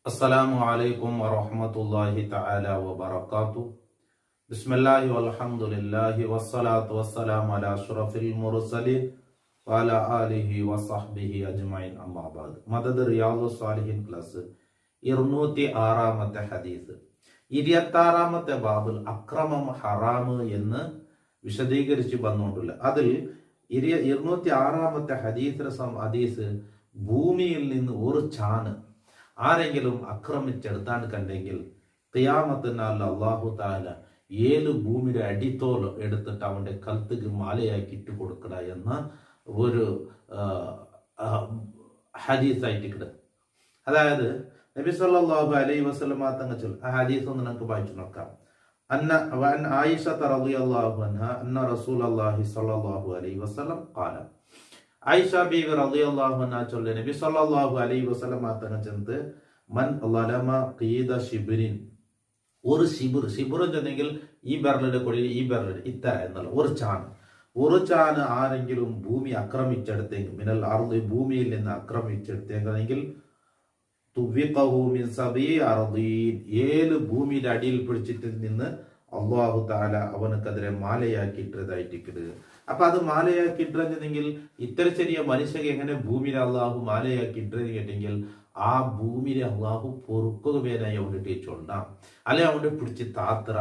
അസ്സലാമു അലൈക്കും വറഹ്മത്തുള്ളാഹി തആല വബറകാതുഹു. ബിസ്മില്ലാഹി വൽഹംദുലില്ലാഹി വസ്സലാത്തു വസ്സലാമു അലാ അഷ്റഫിൽ മുർസലീൻ വഅലാ ആലിഹി വസഹ്ബിഹി അജ്മഈൻ. അമ്മാ ബഅദ്. മദദ് റിയാദുസ് സാലിഹീൻ ക്ലാസ് 206-ാമത്തെ ഹദീസ്. 26-ാമത്തെ ബാബിൽ അക്രമം ഹറാമ് എന്ന് വിശദീകരിച്ച് വന്നുകൊണ്ടില്ല. അതിൽ 206-ാമത്തെ ഹദീസ് ഭൂമിയിൽ നിന്ന് ഒരു ചാണ് ആരെങ്കിലും ആക്രമിച്ചെടുത്താൻ കണ്ടെങ്കിൽ ഖിയാമത്തിനാൽ അല്ലാഹു തആല 7 ഭൂമിയുടെ അടിത്തോൽ എടുത്തിട്ട് അവന്റെ കൽത്തുക്ക് മാലയാക്കി ഇട്ട് കൊടുക്കട എന്ന ഒരു ഹദീസായിട്ട് കിട. അതായത് നബി സല്ലല്ലാഹു അലൈഹി വസല്ലം തങ്ങൾ ചൊല്ലി ആ ഹദീസ് ഒന്ന് നമുക്ക് വായിച്ചു നോക്കാം. അൻ ആയിഷ റളിയല്ലാഹു അൻഹാ അന്ന റസൂലുള്ളാഹി സ്വല്ലല്ലാഹു അലൈഹി വസല്ലം ഖാല. ആയിഷ ബീവി റളിയല്ലാഹു അൻഹാ ചൊല്ലി നബി സല്ലല്ലാഹു അലൈഹി വസല്ലം തങ്ങൾ ചെന്ന് മൻ ലലമ ഖീദ ശിബ്രിൻ, ഒരു ശിബിർ ചെന്നെങ്കിൽ ഈ ബെർലിന്റെ കൊടി ഈ ബെർലിന്റെ ഇത്തര എന്നുള്ള ഒരു ചാണ് ആരെങ്കിലും ഭൂമി ആക്രമിച്ചെടുത്തെങ്കിൽ മിനൽ അർദി ഭൂമിയിൽ നിന്ന് ആക്രമിച്ചെടുത്തെങ്കിൽ 7 ഭൂമിയുടെ അടിയിൽ പിടിച്ചിട്ട് നിന്ന് അല്ലാഹു തആല അവനക്കെതിരെ മാലയാക്കിയിട്ടതായിട്ട്. അപ്പൊ അത് മാലയാക്കിയിട്ടെങ്കിൽ ഇത്ര ചെറിയ മനുഷ്യക്ക് എങ്ങനെ ഭൂമിയിലെ അള്ളാഹു മാലയാക്കിയിട്ടെന്ന് കേട്ടെങ്കിൽ ആ ഭൂമിയിലെ അള്ളാഹു പൊറുക്കുകയായി അവിടെ ടീച്ചോണ്ടാം, അല്ലെ അവിടെ പിടിച്ച് താത്ര,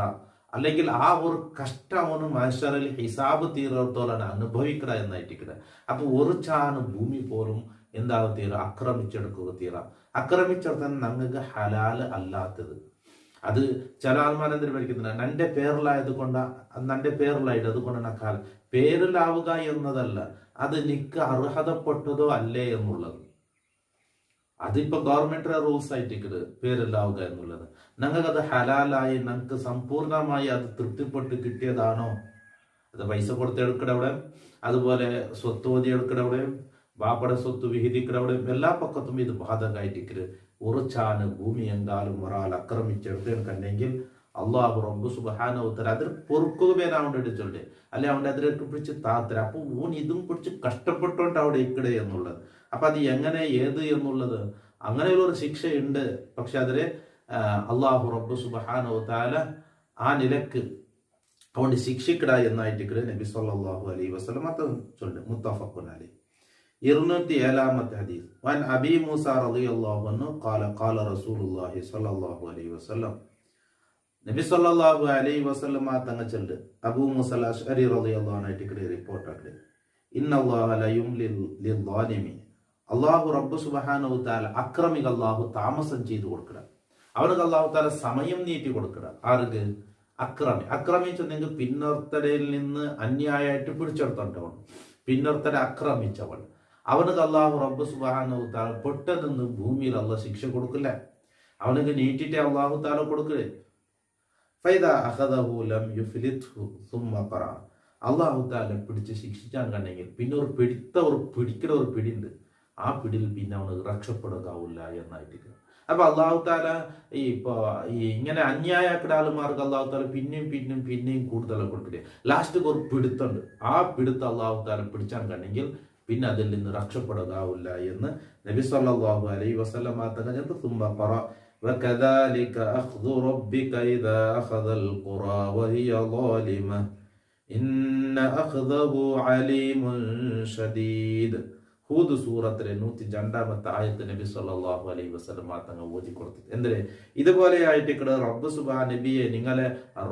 അല്ലെങ്കിൽ ആ ഒരു കഷ്ടം അവന് മനുഷ്യരിൽ ഹിസാബ് തീർത്തോലാണ് അനുഭവിക്കട എന്നായിട്ടിക്കട. അപ്പൊ ഒരു ചാണ് ഭൂമി പോലും എന്താകും തീര ആക്രമിച്ചെടുക്കുക തീര. ആക്രമിച്ചെടുത്താൽ ഞങ്ങൾക്ക് ഹലാല് അല്ലാത്തത്. അത് ചില ആൾമാരെന്തിനു പഠിക്കുന്നില്ല, നന്റെ പേരിലായത് കൊണ്ട് നന്റെ പേരിലായിട്ട് അതുകൊണ്ട് നക്കാൽ പേരിലാവുക എന്നതല്ല, അത് നിക്ക് അർഹതപ്പെട്ടതോ അല്ലേ എന്നുള്ളത്. അതിപ്പോ ഗവൺമെന്റിന്റെ റൂൾസ് ആയിട്ട് പേരിലാവുക എന്നുള്ളത്. ഞങ്ങൾക്കത് ഹലാലായി ഞങ്ങൾക്ക് സമ്പൂർണമായി അത് തൃപ്തിപ്പെട്ട് കിട്ടിയതാണോ, അത് പൈസ കൊടുത്തെടുക്കടവിടെ, അതുപോലെ സ്വത്ത് ഓതിയെടുക്കടവിടെ, ബാപ്പയുടെ സ്വത്ത് വിഹിതിക്കടവിടെ, എല്ലാ പക്കത്തും ഇത് ബാധകമായിട്ട് ഉറച്ചാണ് ഭൂമി എന്താലും ഒരാൾ ആക്രമിച്ചെടുത്തെങ്കിൽ അള്ളാഹു റബ്ബ് സുബ്ഹാനഹു വതആല അതിൽ പൊറുക്കുകയാവേണ്ടി ചൊല്ലേ, അല്ലെ അവന്റെ അതിലേക്ക് പിടിച്ച് താത്തര. അപ്പൊ ഊൻ ഇതും പിടിച്ച് കഷ്ടപ്പെട്ടോണ്ട് അവിടെ ഇക്കടെ എന്നുള്ളത്. അപ്പൊ അത് എങ്ങനെ ഏത് എന്നുള്ളത് അങ്ങനെയുള്ള ഒരു ശിക്ഷയുണ്ട്. പക്ഷെ അതിലെ അള്ളാഹു റബ്ബ് സുബ്ഹാനഹു വതആല ആ നിലക്ക് അവന്റെ ശിക്ഷിക്കട എന്നായിട്ട് നബി സല്ലല്ലാഹു അലൈഹി വസല്ലം ചൊല്ലെ. മുത്തഫഖുൻ അലൈഹി. 207-ാമത്തെ ഹദീസ്. വൻ അബീ മൂസ റളിയല്ലാഹു അൻഹു ഖാല ഖാല റസൂലുള്ളാഹി സ്വല്ലല്ലാഹു അലൈഹി വസല്ലം. നബി സല്ലല്ലാഹു അലൈഹി വസല്ലം തങ്ങൾ ചൊല്ല് അബൂ മൂസ അശ്അരി റളിയല്ലാഹു അൻഹു റിപ്പോർട്ട് ആക്കി, ഇന്നല്ലാഹ ല യുംലി ലിദ്ദാലിമി, അല്ലാഹു റബ്ബ് സുബ്ഹാനഹു തആല അക്രമിക അല്ലാഹു താമസം ചെയ്തു കൊടുക്കുക, അവർക്ക് അല്ലാഹു തആല സമയം നീട്ടി കൊടുക്കുക. ആർക്ക്? അക്രമിച്ചെന്നെങ്കിൽ പിന്നൊരുത്തരയിൽ നിന്ന് അന്യായമായിട്ട് പിടിച്ചെടുത്തോണ്ടവൻ, പിന്നൊരുത്തരെ ആക്രമിച്ചവൻ, അവനക്ക് അല്ലാഹു റബ്ബ് സുബ്ഹാനഹു തആല പെട്ടെന്ന് ഭൂമിയിൽ അല്ലാഹു ശിക്ഷ കൊടുക്കില്ല, അവനക്ക് നീട്ടിട്ടേ അല്ലാഹു തആല കൊടുക്കേ. ഫൈദാ അഖദഹു ലം യുഫ്ലിത്ഹു സുമ്മ ഖറ, അല്ലാഹു തആല പിടിച്ച് ശിക്ഷിച്ചാൻ കണ്ടെങ്കിൽ പിന്നെ ഒരു പിടിക്കുന്ന ഒരു പിടിയുണ്ട്, ആ പിടിയിൽ പിന്നെ അവന് രക്ഷപ്പെടുകയില്ല എന്നായിട്ട്. അപ്പൊ അല്ലാഹു തആല ഇങ്ങനെ അന്യായക്കട ആളുമാർക്ക് അല്ലാഹു തആല പിന്നെയും കൂടുതൽ കൊടുക്കില്ലേ. ലാസ്റ്റ് ഒരു പിടുത്തുണ്ട്, ആ പിടുത്തം അല്ലാഹു തആല പിടിച്ചാൻ കണ്ടെങ്കിൽ പിന്നെ അതിൽ നിന്ന് രക്ഷപ്പെടുകയില്ല എന്ന് നബി സല്ലല്ലാഹു അലൈഹി വസല്ലം തങ്ങൾ സുമ്മ ഖറ വകദാലിക അഖ്ദു റബ്ബിക ഇദാ അഖദൽ ഖുറാ വഹിയ ളാലിമ ഇന്ന അഖ്ദഹു അലീമുൻ ഷദീദ്. ഹൂദ് സൂറത്തിലെ 102-ാമത്തെ ആയത്ത് നബി സല്ലല്ലാഹു അലൈഹി വസല്ലം തങ്ങൾ ഓതി കൊടുത്തു. എന്തിന്? ഇതുപോലെ ആയിട്ട് റബ്ബ് സുബ്ഹാന നബിയെ നിങ്ങളെ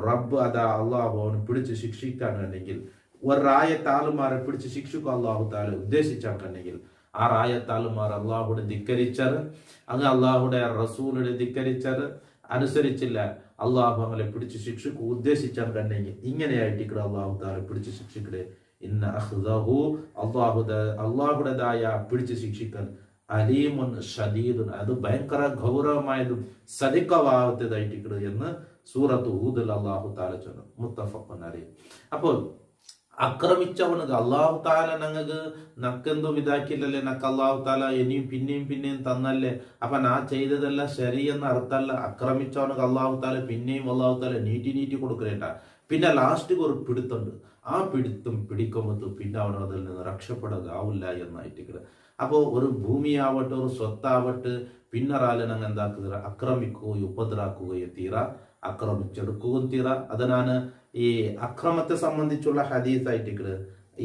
റബ്ബ് അതാ അള്ളാഹു അവന് പിടിച്ച് ശിക്ഷിക്കാൻ കണ്ടെങ്കിൽ, ഒരായത്താളുമാരെ പിടിച്ച് ശിക്ഷിക്കുക അള്ളാഹു താല ഉദ്ദേശിച്ചാൽ കണ്ടെങ്കിൽ, ആ റായത്താളുമാർ അള്ളാഹുടെ ധിക്കരിച്ചത്, അങ്ങ് അള്ളാഹുടെ റസൂലിനെ ധിക്കരിച്ചത്, അനുസരിച്ചില്ല, അള്ളാഹു അങ്ങനെ പിടിച്ച് ശിക്ഷിക്കുക ഉദ്ദേശിച്ചാൽ കണ്ടെങ്കിൽ ഇങ്ങനെയായിട്ട് അള്ളാഹു താല പിടിച്ച് ശിക്ഷിക്കട്ടെ. ഇന്ന അഖ്ദഹു അള്ളാഹുടേതായ പിടിച്ച് ശിക്ഷിക്കാൻ അലീമുൻ ഷദീദുൻ, അത് ഭയങ്കര ഗൗരവമായതും സദിഖവാവത്തതായിട്ട് എന്ന് സൂറത്ത് ഹൂദിൽ അള്ളാഹു താല ചൊല്ലുന്നു. മുത്തഫഖുൻ അലൈഹി. അപ്പോൾ ആക്രമിച്ചവനക്ക് അള്ളാഹു താല ഞങ്ങൾക്ക് നക്കെന്തോ ഇതാക്കില്ലല്ലേ, നക്ക് അള്ളാഹു താല ഇനിയും പിന്നെയും തന്നല്ലേ. അപ്പൊ നാ ചെയ്തതെല്ലാം ശരിയെന്ന് അർത്ഥമല്ല. ആക്രമിച്ചവനക്ക് അള്ളാഹു താല പിന്നെയും അള്ളാഹു താല നീട്ടി കൊടുക്കലേട്ടാ. പിന്നെ ലാസ്റ്റ് ഒരു പിടുത്തുണ്ട്, ആ പിടുത്തം പിടിക്കുമ്പോൾ പിന്നെ അവൻ അതിൽ നിന്ന് രക്ഷപ്പെടുകയാവില്ല എന്നായിട്ട്. അപ്പോൾ ഒരു ഭൂമിയാവട്ടെ ഒരു സ്വത്താവട്ടെ പിന്നൊരാളിനങ്ങ് എന്താക്കുക ആക്രമിക്കുകയോ ഉപദ്രാക്കുകയോ തീര ആക്രമിച്ചെടുക്കുകയും തീര. അതിനാണ് ഈ അക്രമത്തെ സംബന്ധിച്ചുള്ള ഹദീസായിട്ട്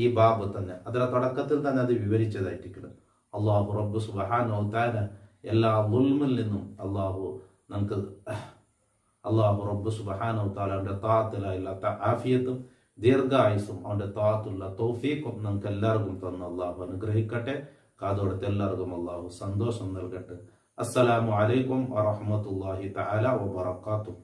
ഈ ബാബ് തന്നെ അതിന്റെ തുടക്കത്തിൽ തന്നെ അത് വിവരിച്ചതായിട്ട് അള്ളാഹു റബ്ബ് സുബ്ഹാനഹു വ തആല എല്ലാ ദുൽമിൽ നിന്നും അള്ളാഹു റബ്ബ് സുബ്ഹാനഹു വ തആല അവന്റെ താഅത്തിലുള്ള ആഫിയത്തും ദീർഘായുസും അവന്റെ താഅത്തുള്ള തൗഫീഖും നമുക്ക് എല്ലാവർക്കും തന്ന് അള്ളാഹു അനുഗ്രഹിക്കട്ടെ. കാതോടത്ത് എല്ലാവർക്കും അള്ളാഹു സന്തോഷം നൽകട്ടെ. അസ്സലാമു അലൈക്കും വറഹ്മത്തുള്ളാഹി തആല വബറകാതുഹു.